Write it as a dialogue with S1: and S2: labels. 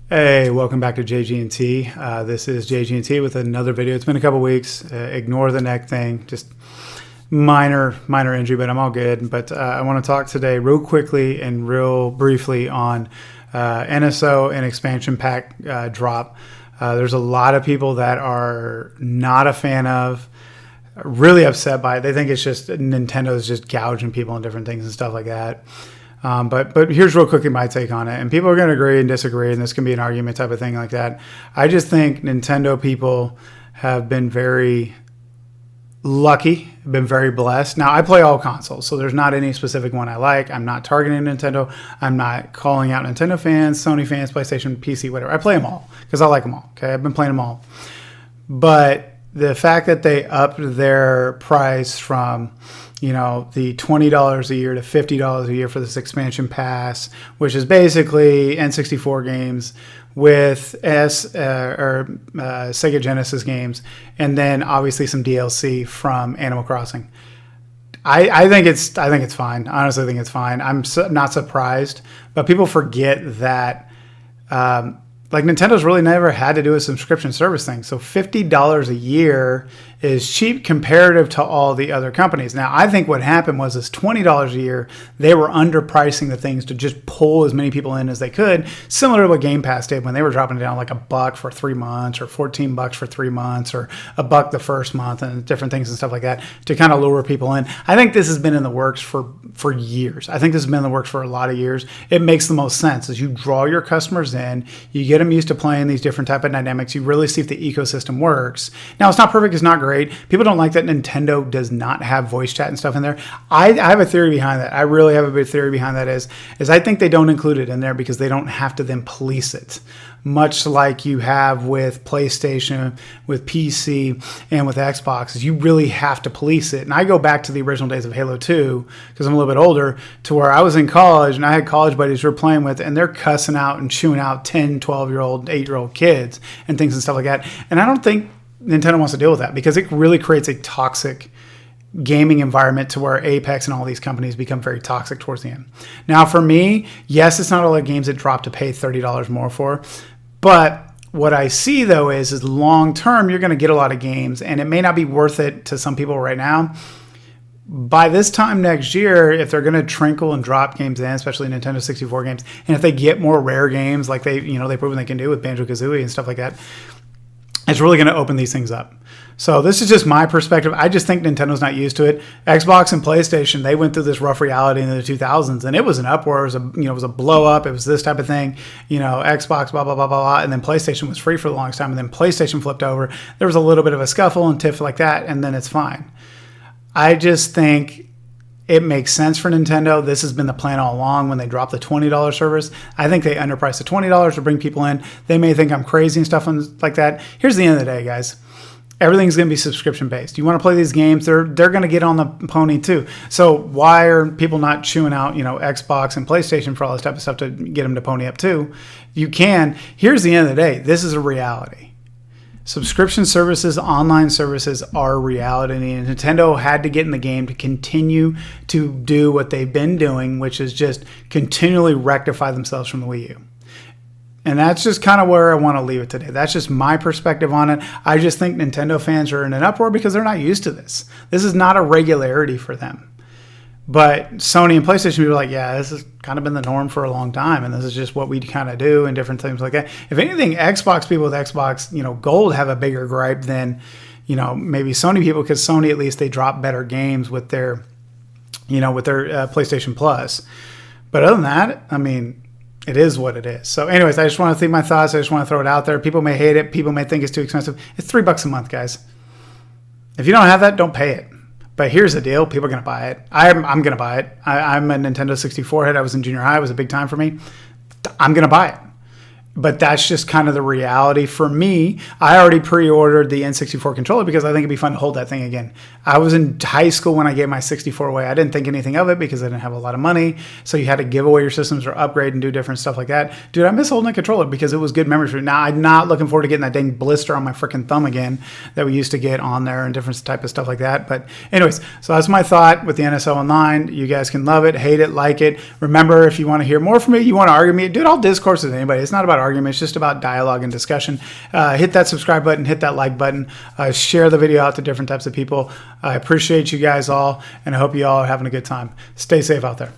S1: Hey, welcome back to JG&T. This is JG&T with another video. It's been a couple weeks. Ignore the neck thing. Just minor injury, but I'm all good. But I want to talk today real quickly and real briefly on NSO and expansion pack drop. There's a lot of people that are not a fan of, really upset by it. They think it's just Nintendo's just gouging people and different things and stuff like that. But here's real quickly my take on it. And people are going to agree and disagree, and this can be an argument type of thing like that. I just think Nintendo people have been very lucky, been very blessed. Now, I play all consoles, so there's not any specific one I like. I'm not targeting Nintendo. I'm not calling out Nintendo fans, Sony fans, PlayStation, PC, whatever. I play them all because I like them all. Okay, I've been playing them all. But the fact that they upped their price from the $20 a year to $50 a year for this expansion pass, which is basically N64 games with Sega Genesis games, and then obviously some DLC from Animal Crossing. I think it's fine. Honestly, I think it's fine. I'm not surprised, but people forget that Nintendo's really never had to do a subscription service thing. So $50 a year is cheap comparative to all the other companies. Now, I think what happened was this $20 a year, they were underpricing the things to just pull as many people in as they could, similar to what Game Pass did when they were dropping it down like $1 for 3 months or $14 for 3 months or $1 the first month and different things and stuff like that to kind of lure people in. I think this has been in the works for years. I think this has been in the works for a lot of years. It makes the most sense as you draw your customers in, you get them used to playing these different type of dynamics, you really see if the ecosystem works. Now, it's not perfect, it's not great. People don't like that Nintendo does not have voice chat and stuff in there. I have a theory behind that. I really have a big theory behind that is I think they don't include it in there because they don't have to then police it. Much like you have with PlayStation, with PC, and with Xbox, you really have to police it. And I go back to the original days of Halo 2, because I'm a little bit older, to where I was in college, and I had college buddies who were playing with, and they're cussing out and chewing out 10, 12-year-old, 8-year-old kids, and things and stuff like that. And I don't think Nintendo wants to deal with that, because it really creates a toxic gaming environment to where Apex and all these companies become very toxic towards the end. Now, for me, yes, it's not all the games that drop to pay $30 more for, but what I see, though, is long term, you're going to get a lot of games, and it may not be worth it to some people right now. By this time next year, if they're going to trinkle and drop games in, especially Nintendo 64 games, and if they get more rare games like they've proven they can do with Banjo-Kazooie and stuff like that, it's really going to open these things up. So this is just my perspective. I just think Nintendo's not used to it. Xbox and PlayStation, they went through this rough reality in the 2000s, and it was an uproar. It was a blow up. It was this type of thing. Xbox, blah, blah, blah, blah, blah. And then PlayStation was free for the longest time, and then PlayStation flipped over. There was a little bit of a scuffle and tiff like that, and then it's fine. I just think it makes sense for Nintendo. This has been the plan all along when they dropped the $20 service. I think they underpriced the $20 to bring people in. They may think I'm crazy and stuff like that. Here's the end of the day, guys. Everything's going to be subscription based. You want to play these games, they're going to get on the pony too. So why are people not chewing out, Xbox and PlayStation for all this type of stuff to get them to pony up too? You can. Here's the end of the day. This is a reality. Subscription services, online services are a reality, and Nintendo had to get in the game to continue to do what they've been doing, which is just continually rectify themselves from the Wii U. And that's just kind of where I want to leave it today. That's just my perspective on it. I just think Nintendo fans are in an uproar because they're not used to this. This is not a regularity for them. But Sony and PlayStation people are like, yeah, this has kind of been the norm for a long time, and this is just what we kind of do and different things like that. If anything, Xbox people with Xbox, Gold have a bigger gripe than, maybe Sony people, because Sony, at least, they drop better games with their PlayStation Plus. But other than that, it is what it is. So anyways, I just want to think my thoughts. I just want to throw it out there. People may hate it. People may think it's too expensive. It's $3 a month, guys. If you don't have that, don't pay it. But here's the deal. People are going to buy it. I'm going to buy it. I'm a Nintendo 64 head. I was in junior high. It was a big time for me. I'm going to buy it. But that's just kind of the reality for me. I already pre-ordered the N64 controller because I think it'd be fun to hold that thing again. I was in high school when I gave my 64 away. I didn't think anything of it because I didn't have a lot of money. So you had to give away your systems or upgrade and do different stuff like that. Dude, I miss holding a controller because it was good memories for me. Now, I'm not looking forward to getting that dang blister on my freaking thumb again that we used to get on there and different type of stuff like that. But anyways, so that's my thought with the NSO Online. You guys can love it, hate it, like it. Remember, if you want to hear more from me, you want to argue with me, dude, I'll discourse with anybody. It's not about argument. It's just about dialogue and discussion. Hit that subscribe button, hit that like button, share the video out to different types of people. I appreciate you guys all, and I hope you all are having a good time. Stay safe out there.